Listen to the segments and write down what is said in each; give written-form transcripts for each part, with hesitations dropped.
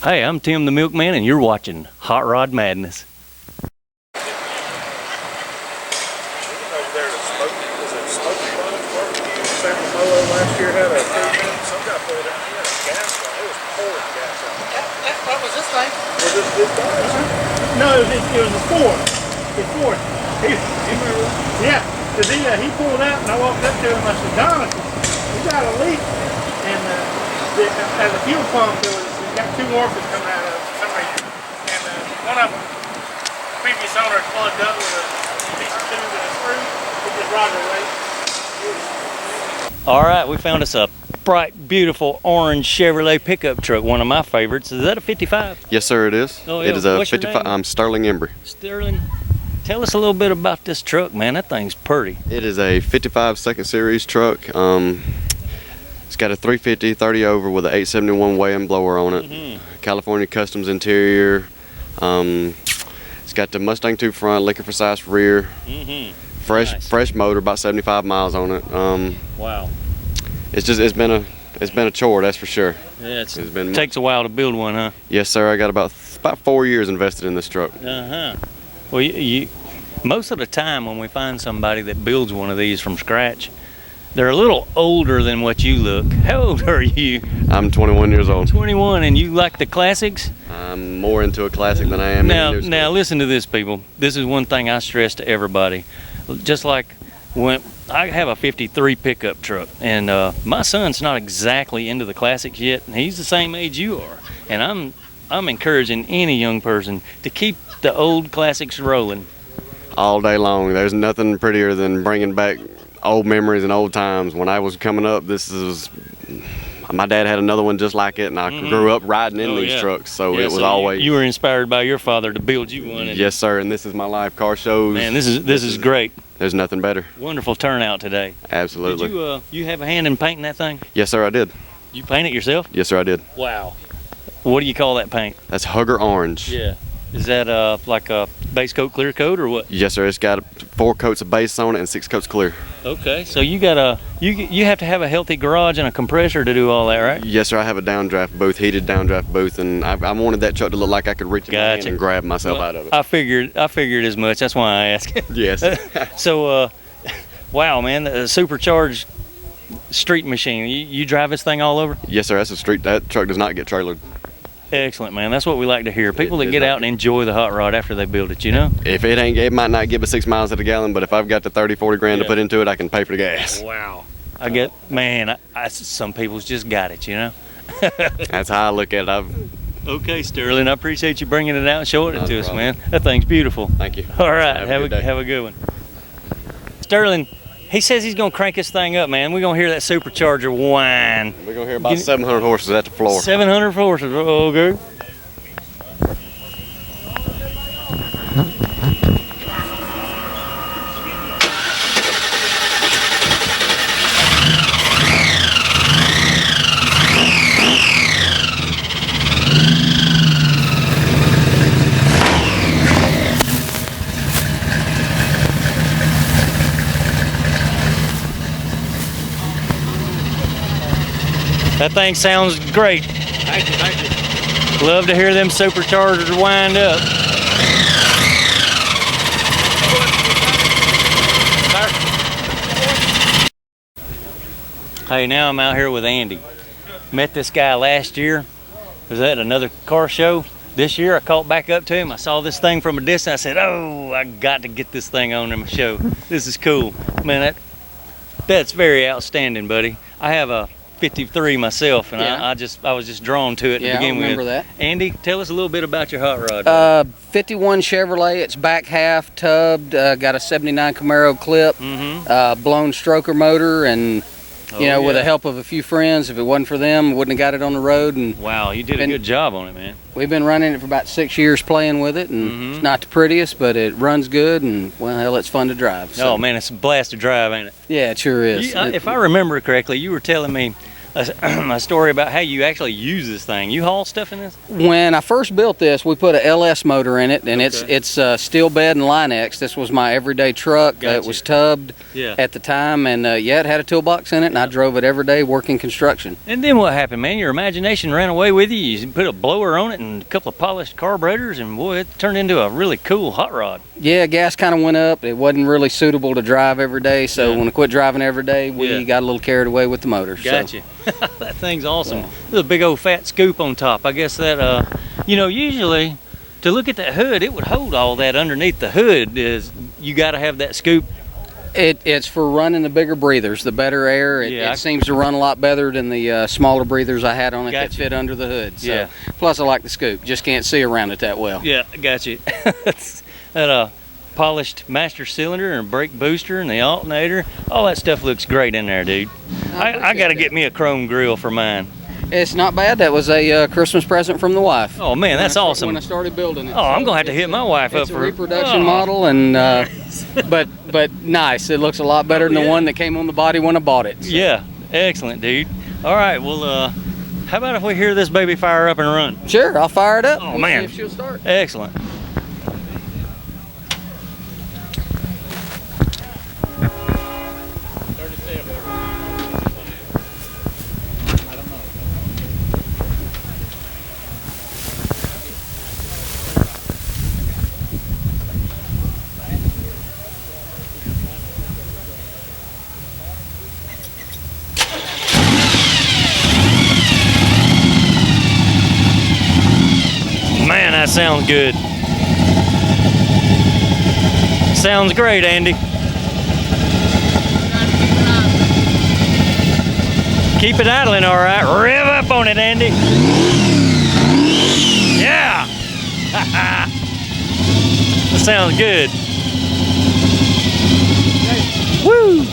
Hey, I'm Tim the Milkman, and you're watching Hot Rod Madness. Last year had a some guy pulled out. He had a gas line. It was pouring gas out. What was this thing? Was this guy? No, it was a Ford. It's Ford. Yeah, because he pulled out, and I walked up to him. I said, "Don, we got a leak, and at the fuel pump, we got two morphers coming out of it for some reason, and one of them, previous owner, plugged up with a piece of tube and a screw. It just rotted away." All right, we found us a bright, beautiful orange Chevrolet pickup truck, one of my favorites. Is that a 55? Yes, sir, it is. Oh, yeah. It is a What's your 55. name? I'm Sterling Embry. Sterling, tell us a little bit about this truck, man. That thing's pretty. It is a 55 second series truck. It's got a 350 30 over with an 871 weigh-in blower on it. California Customs interior. It's got the Mustang 2 front, liquor precise rear. Fresh motor, about 75 miles on it. Wow. It's been a chore, that's for sure. Yeah, it takes a while to build one, huh? Yes, sir. I got about 4 years invested in this truck. Well, you most of the time when we find somebody that builds one of these from scratch, they're a little older than what you look. How old are you? I'm 21 years old. 21, and you like the classics? I'm more into a classic than I am in new Now listen to this, people. This is one thing I stress to everybody. Just like when I have a 53 pickup truck, and my son's not exactly into the classics yet, and he's the same age you are. And I'm encouraging any young person to keep the old classics rolling. All day long. There's nothing prettier than bringing back old memories and old times. When I was coming up, my dad had another one just like it, and I grew up riding in these trucks, so it was always. You were inspired by your father to build you one. Yes, sir, and this is my life. Car shows. Man, this is great. There's nothing better. Wonderful turnout today. Absolutely. Did you have a hand in painting that thing? Yes, sir, I did. You paint it yourself? Yes, sir, I did. Wow. What do you call that paint? That's Hugger Orange. Yeah. Is that like a base coat, clear coat, or what? Yes, sir. It's got 4 coats of base on it and 6 coats clear. Okay, so you have to have a healthy garage and a compressor to do all that, right? Yes, sir. I have a downdraft booth, heated downdraft booth, and I wanted that truck to look like I could reach in my hand and grab myself out of it. I figured as much. That's why I asked. Yes. So, wow, man, the supercharged street machine. You drive this thing all over? Yes, sir. That's a street. That truck does not get trailered. Excellent, man. That's what we like to hear. People that get out and enjoy the hot rod after they build it, you know? If it might not give us 6 miles to the gallon, but if I've got the 30, 40 grand to put into it, I can pay for the gas. Wow. Some people's just got it, you know? That's how I look at it. Okay, Sterling, I appreciate you bringing it out and showing it to us, man. That thing's beautiful. Thank you. All right, have a good one. Sterling, he says he's going to crank this thing up, man. We're going to hear that supercharger whine. We're going to hear about 700 horses at the floor. 700 horses, okay. That thing sounds great. Thank you. Love to hear them superchargers wind up. Hey, now I'm out here with Andy. Met this guy last year. Was at another car show. This year I caught back up to him. I saw this thing from a distance. I said, oh, I got to get this thing on in my show. This is cool. Man, that's very outstanding, buddy. I have a 53 myself, and I was just drawn to it to begin with. I remember that. Andy, tell us a little bit about your hot rod. 51 Chevrolet. It's back half tubbed. Got a 79 Camaro clip. Blown stroker motor, and with the help of a few friends, if it wasn't for them, wouldn't have got it on the road. And wow, you did a good job on it, man. We've been running it for about 6 years, playing with it, and it's not the prettiest, but it runs good, and well, hell, it's fun to drive. So. Oh man, it's a blast to drive, ain't it? Yeah, it sure is. If I remember correctly, you were telling me a story about how you actually use this thing. You haul stuff in this? When I first built this, we put a LS motor in it, and it's steel bed and Line-X. This was my everyday truck. Gotcha. It was tubbed at the time, and yeah, it had a toolbox in it, and I drove it every day working construction. And then what happened, man? Your imagination ran away with you. You put a blower on it and a couple of polished carburetors, and boy, it turned into a really cool hot rod. Yeah, gas kind of went up. It wasn't really suitable to drive every day, so when I quit driving every day, we got a little carried away with the motor. Gotcha. That thing's awesome. There's a big old fat scoop on top. I guess that, you know, usually to look at that hood, it would hold all that underneath the hood. Is you got to have that scoop. It's for running the bigger breathers, the better air. It seems to run a lot better than the smaller breathers I had on it that fit under the hood. So, plus, I like the scoop. Just can't see around it that well. Yeah, got you. That polished master cylinder and brake booster and the alternator, all that stuff looks great in there, dude. I got to get me a chrome grill for mine. It's not bad. That was a Christmas present from the wife. Oh man, that's awesome. When I started building it. Oh, I'm gonna have to hit my wife up for a reproduction model, and but nice. It looks a lot better than the one that came on the body when I bought it. So. Yeah, excellent, dude. All right, well, how about if we hear this baby fire up and run? Sure, I'll fire it up. Oh man, see if she'll start. Excellent. Man, that sounds good. Sounds great, Andy. Keep it idling, all right. Rev up on it, Andy. Yeah. That sounds good. Woo.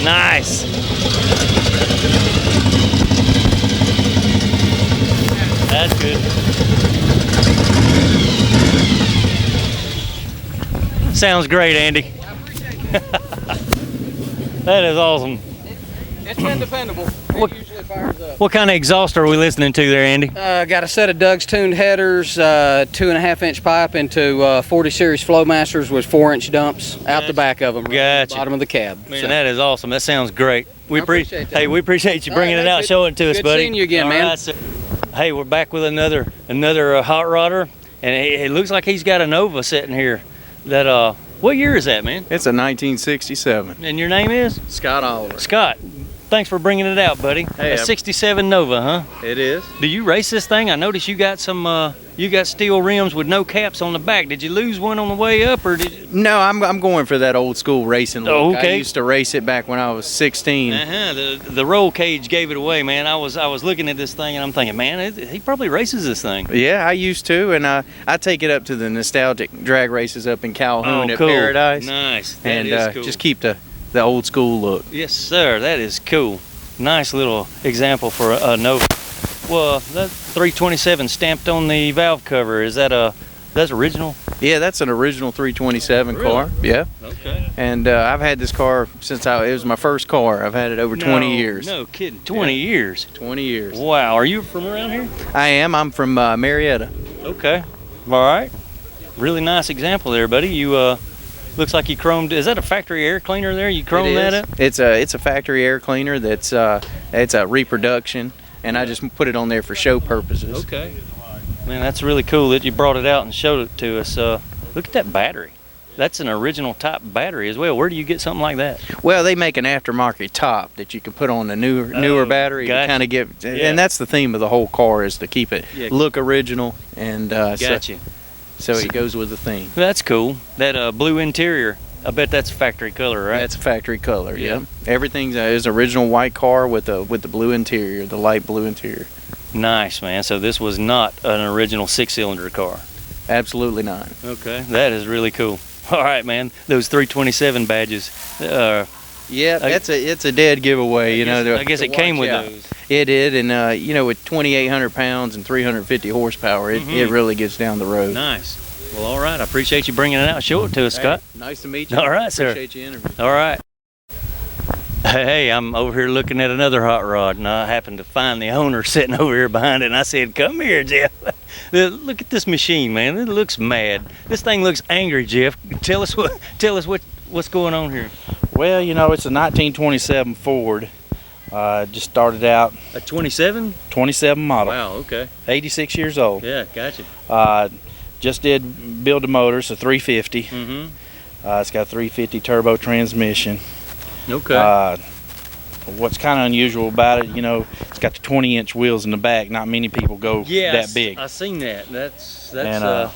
Nice. That's good. Sounds great, Andy. I appreciate that. That is awesome. It's been dependable. It usually fires up. What kind of exhaust are we listening to there, Andy? Got a set of Doug's tuned headers, 2.5-inch pipe into 40 series Flowmasters with 4-inch dumps out the back of them, right at the bottom of the cab. Man, that is awesome. That sounds great. We appreciate that. Hey, we appreciate you bringing it out, showing it to us, Good buddy. seeing you again, man. Right, hey, we're back with another hot rodder, and it looks like he's got a Nova sitting here. That what year is that, man? It's a 1967. And your name is? Scott Oliver. Scott. Thanks for bringing it out, buddy. Hey, a 67 Nova, huh? It is. Do you race this thing? I noticed you got some, you got steel rims with no caps on the back. Did you lose one on the way up, or did you? No, I'm going for that old school racing look. Oh, okay. I used to race it back when I was 16. The roll cage gave it away, man. I was looking at this thing and I'm thinking, man, he probably races this thing. Yeah, I used to, and I take it up to the nostalgic drag races up in Calhoun at cool. Paradise. Nice. That And is cool. just keep the old school look. Yes, sir. That is cool. Nice little example for a Nova. Well, that 327 stamped on the valve cover, that's original? Yeah, that's an original 327 Really? car. Yeah. Okay. And I've had this car since it was my first car. I've had it over 20 years. No kidding. 20 years. 20 years. Wow. Are you from around here? I am. I'm from Marietta. Okay. All right. Really nice example there, buddy. You looks like you chromed. Is that a factory air cleaner there? You chromed that up? It's a factory air cleaner that's it's a reproduction, and I just put it on there for show purposes. Okay. Man, that's really cool that you brought it out and showed it to us. Look at that battery. That's an original type battery as well. Where do you get something like that? Well, they make an aftermarket top that you can put on a newer battery gotcha. to kind of get, and that's the theme of the whole car is to keep it look original, and Gotcha. so it goes with the theme. That's cool. That blue interior. I bet that's factory color, right? That's a factory color. Yeah. Yep. Everything's is original white car with the blue interior, the light blue interior. Nice, man. So this was not an original 6-cylinder car. Absolutely not. Okay, that is really cool. All right, man. Those 327 badges. Yeah, it's a dead giveaway. I guess it came with those. It did, and with 2,800 pounds and 350 horsepower, it really gets down the road. Nice. Well, all right. I appreciate you bringing it out. Show it to us, Scott. Hey, nice to meet you. All right, sir. Appreciate you interviewing. All right. Hey, I'm over here looking at another hot rod, and I happened to find the owner sitting over here behind it, and I said, come here, Jeff. Look at this machine, man. It looks mad. This thing looks angry, Jeff. Tell us what's going on here. Well, you know, it's a 1927 Ford. Just started out. A 27? 27 model. Wow, okay. 86 years old. Yeah, gotcha. Just did build a motor, it's a 350. Mm-hmm. It's got a 350 turbo transmission. Okay. What's kind of unusual about it, you know, it's got the 20-inch wheels in the back. Not many people go that big. I seen that. That's a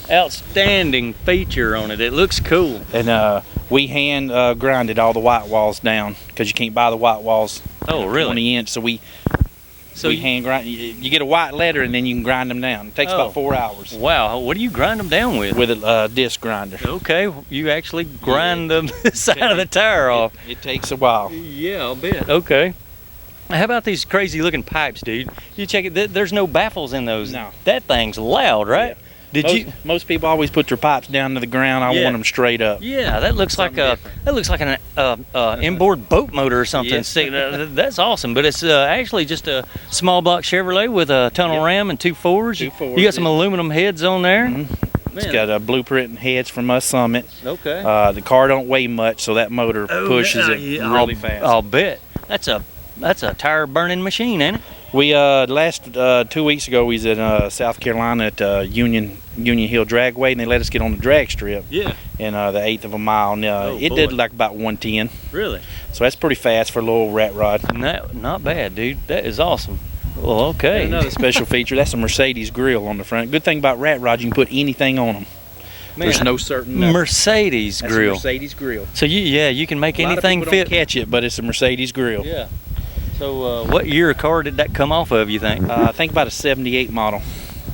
outstanding feature on it. It looks cool. And we hand grinded all the white walls down because you can't buy the white walls. Oh, really? 20-inch. So we hand grind. You get a white letter and then you can grind them down. It takes about 4 hours. Wow. What do you grind them down with? With a disc grinder. Okay. You actually grind the side of the tire off. It takes a while. Yeah, I'll bet. Okay. How about these crazy looking pipes, dude? You check it. There's no baffles in those. No. That thing's loud, right? Yeah. Most people always put their pipes down to the ground. I want them straight up. Yeah, that looks like an inboard boat motor or something. Yeah. That's awesome. But it's actually just a small block Chevrolet with a tunnel ram and two forwards. You got some aluminum heads on there. Mm-hmm. It's got a blueprint and heads from us Summit. Okay. The car don't weigh much, so that motor pushes it really fast. I'll bet. That's a tire burning machine, ain't it? We last 2 weeks ago we was in South Carolina at Union Hill Dragway, and they let us get on the drag strip. Yeah. In the 1/8 of a mile. And, it did like about 110. Really? So that's pretty fast for a little rat rod. No, not bad, dude. That is awesome. Well, okay. And another special feature, that's a Mercedes grill on the front. Good thing about rat rods, you can put anything on them. Man, there's no certain Mercedes that's grill. A Mercedes grill. So you can make anything fit. Don't catch it, but it's a Mercedes grill. Yeah. So what year car did that come off of, you think? I think about a 78 model.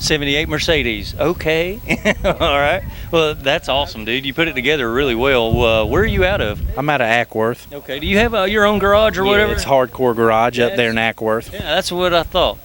78 Mercedes. Okay. All right. Well, that's awesome, dude. You put it together really well. Where are you out of? I'm out of Ackworth. Okay. Do you have your own garage or whatever? It's Hardcore Garage up there in Ackworth. Yeah, that's what I thought.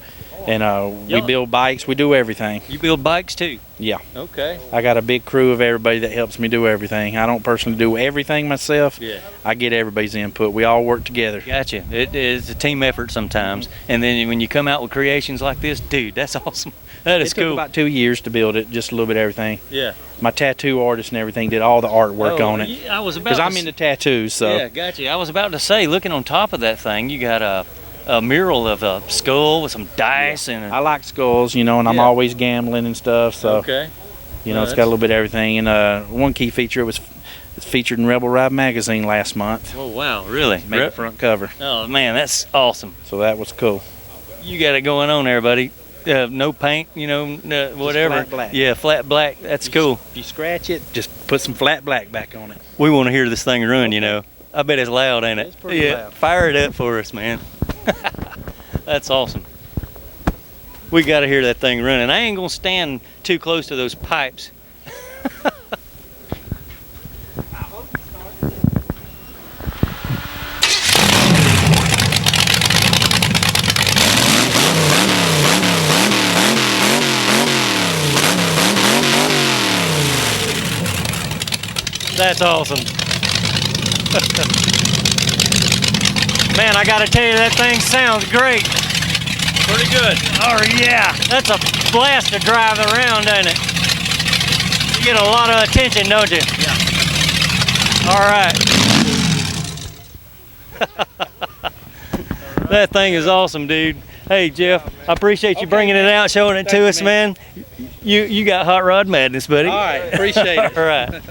And we build bikes. We do everything. You build bikes too? Yeah. Okay. I got a big crew of everybody that helps me do everything. I don't personally do everything myself. Yeah. I get everybody's input. We all work together. Gotcha. It is a team effort sometimes. And then when you come out with creations like this, dude, that's awesome. That is cool. It took about 2 years to build it, just a little bit of everything. Yeah. My tattoo artist and everything did all the artwork on it. Yeah, I was about because I'm into tattoos, so. Yeah, gotcha. I was about to say, looking on top of that thing, you got a mural of a skull with some dice and. I like skulls, and I'm always gambling and stuff. So. Okay. It's got a little bit of everything. And one key feature it's featured in Rebel Ride magazine last month. Oh wow, really? Made the front cover. Oh man, that's awesome. So that was cool. You got it going on there, buddy. No paint, whatever. Flat black. Yeah, flat black. That's cool. If you scratch it, just put some flat black back on it. We want to hear this thing run, I bet it's loud, ain't it? It's pretty loud. Fire it up for us, man. That's awesome. We got to hear that thing running. I ain't gonna stand too close to those pipes. That's awesome. Man, I gotta tell you, that thing sounds great. Pretty good. Oh yeah, that's a blast to drive around, ain't it? You get a lot of attention, don't you? Yeah. All right. That thing is awesome, dude. Hey Jeff, I appreciate you bringing it out, showing it to us, man. You got hot rod madness, buddy. All right, appreciate it. All right.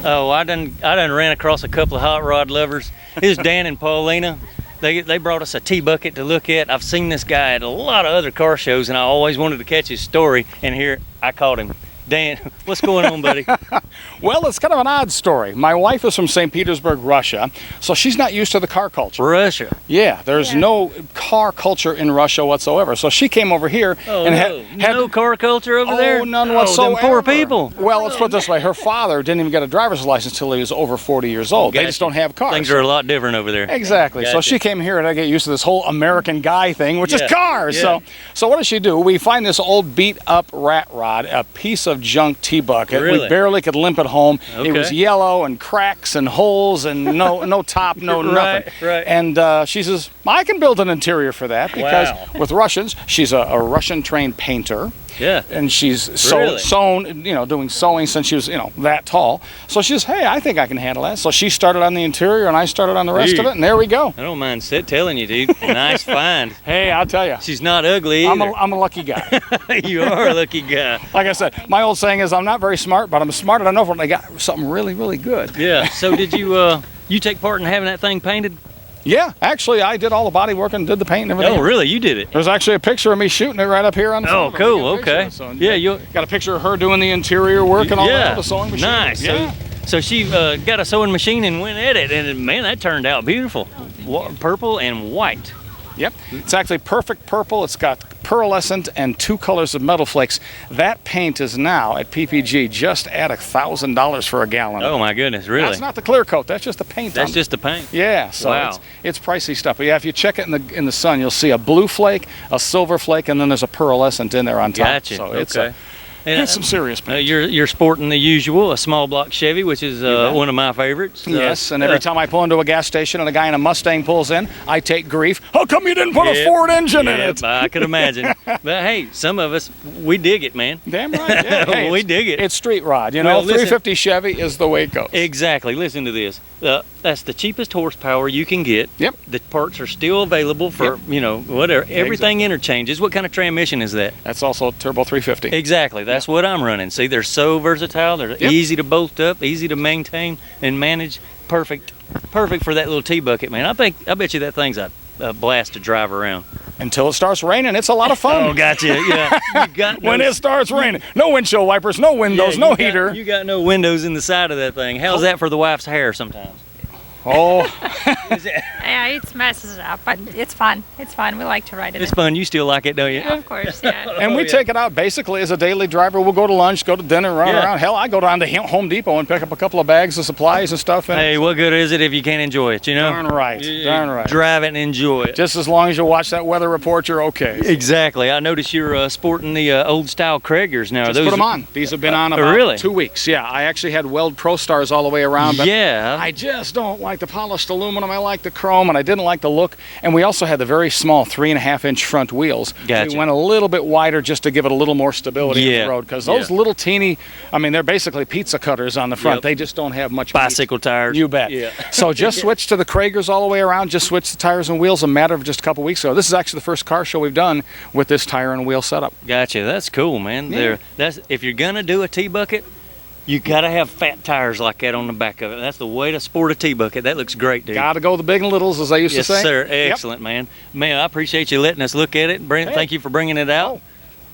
Oh, I done ran across a couple of hot rod lovers. Here's Dan and Paulina. They brought us a T-bucket to look at. I've seen this guy at a lot of other car shows, and I always wanted to catch his story, and here I caught him. Dan, what's going on, buddy? Well, it's kind of an odd story. My wife is from St. Petersburg, Russia, so she's not used to the car culture. Russia? Yeah, there's no car culture in Russia whatsoever. So she came over here and had no car culture over there? Oh, none whatsoever. Them poor people. Well, let's put it this way. Her father didn't even get a driver's license until he was over 40 years old. They just don't have cars. Things are a lot different over there. Exactly. Gotcha. So she came here and I get used to this whole American guy thing, which is cars. Yeah. So what does she do? We find this old beat up rat rod, a piece of of junk T-bucket. Really? We barely could limp it home. It was Okay. yellow and cracks and holes and no top, no Right, nothing. right. And she says, I can build an interior for that because Wow. with Russians, she's a Russian-trained painter. Yeah. And she's Really? sewn, doing sewing since she was, that tall. So she says, hey, I think I can handle that. So she started on the interior and I started on the rest of Dude. it, and there we go. I don't mind telling you, dude. Nice find. Hey, I'll tell you, She's not ugly I'm either. a lucky guy. You are a lucky guy. Like I said, my old saying is I'm not very smart, but I'm smart enough when I got something really, really good. Yeah. So did you you take part in having that thing painted? Yeah, actually, I did all the body work and did the paint and everything. Oh, really? You did it? There's actually a picture of me shooting it right up here on the Oh, phone. cool. We got a picture Okay. of it, so Yeah, you. got a picture of her doing the interior work and all Yeah. that, the sewing machine. Nice. Yeah. So she got a sewing machine and went at it, and man, that turned out beautiful. Purple and white. Yep. It's actually perfect purple. It's got pearlescent and 2 colors of metal flakes. That paint is now at PPG just at $1,000 for a gallon. Oh my goodness, really? That's not the clear coat. That's just the paint. That's on just the paint. Yeah, so Wow. it's pricey stuff. But yeah, if you check it in the sun, you'll see a blue flake, a silver flake, and then there's a pearlescent in there on top. Gotcha. So Okay. it's some serious paint. You're sporting the usual, a small block Chevy, which is bet. one of my favorites. Yes, and every time I pull into a gas station and a guy in a Mustang pulls in, I take grief. How come you didn't put a Ford engine in it? I could imagine. But hey, some of us, we dig it, man. Damn right. Yeah. Hey, We dig it. It's street rod. Well, listen- 350 Chevy is the way it goes. Exactly. Listen to this. That's the cheapest horsepower you can get. Yep. The parts are still available for, whatever. Everything interchanges. What kind of transmission is that? That's also turbo 350. Exactly. That's what I'm running. See, they're so versatile. They're Yep. easy to bolt up, easy to maintain and manage. Perfect for that little T-bucket, man. I bet you that thing's a blast to drive around. Until it starts raining, it's a lot of fun. Oh, gotcha. Yeah. You got When no- it starts raining, no windshield wipers, no windows, Yeah, no you got- heater. You got no windows in the side of that thing. How's that for the wife's hair sometimes? Oh, Yeah, it messes it up, but it's fun. It's fun. We like to ride it. It's fun. You still like it, don't you? Of course, yeah. and we take it out basically as a daily driver. We'll go to lunch, go to dinner, run Yeah. around. Hell, I go down to Home Depot and pick up a couple of bags of supplies and stuff. And Hey, what good is it if you can't enjoy it, you know? darn right, You darn right. Drive it and enjoy it. Just as long as you watch that weather report, you're okay. Exactly. I noticed you're sporting the old style Kragers now. Just put them on. These have been on about really? 2 weeks. Yeah, I actually had Weld Pro Stars all the way around. But Yeah. I just don't like the polished aluminum. I like the chrome, and I didn't like the look. And we also had the very small 3.5-inch front wheels. Gotcha. We went a little bit wider just to give it a little more stability Yeah. on the road. Because those Yeah. little teeny, they're basically pizza cutters on the front. Yep. They just don't have much meat. Bicycle tires. You bet. Yeah. So just switch to the Kragers all the way around. Just switch the tires and wheels a matter of just a couple weeks ago. This is actually the first car show we've done with this tire and wheel setup. Gotcha. That's cool, man. Yeah. That's if you're gonna do a T-bucket, you gotta have fat tires like that on the back of it. That's the way to sport a T-bucket. That looks great, dude. Got to go the big and littles, as I used Yes, to say. sir. Yep. Excellent, man. Man, I appreciate you letting us look at it. Thank you for bringing it out.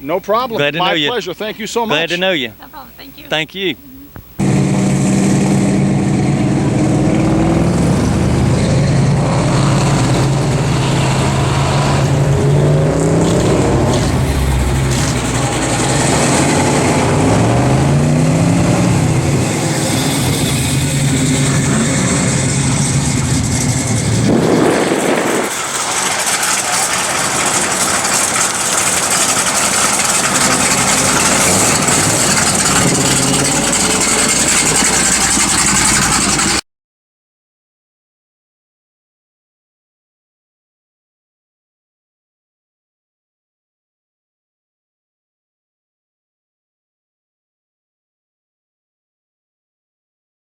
No problem. Glad to My know you. pleasure. Thank you so much. Glad to know you. No problem. Thank you. Thank you.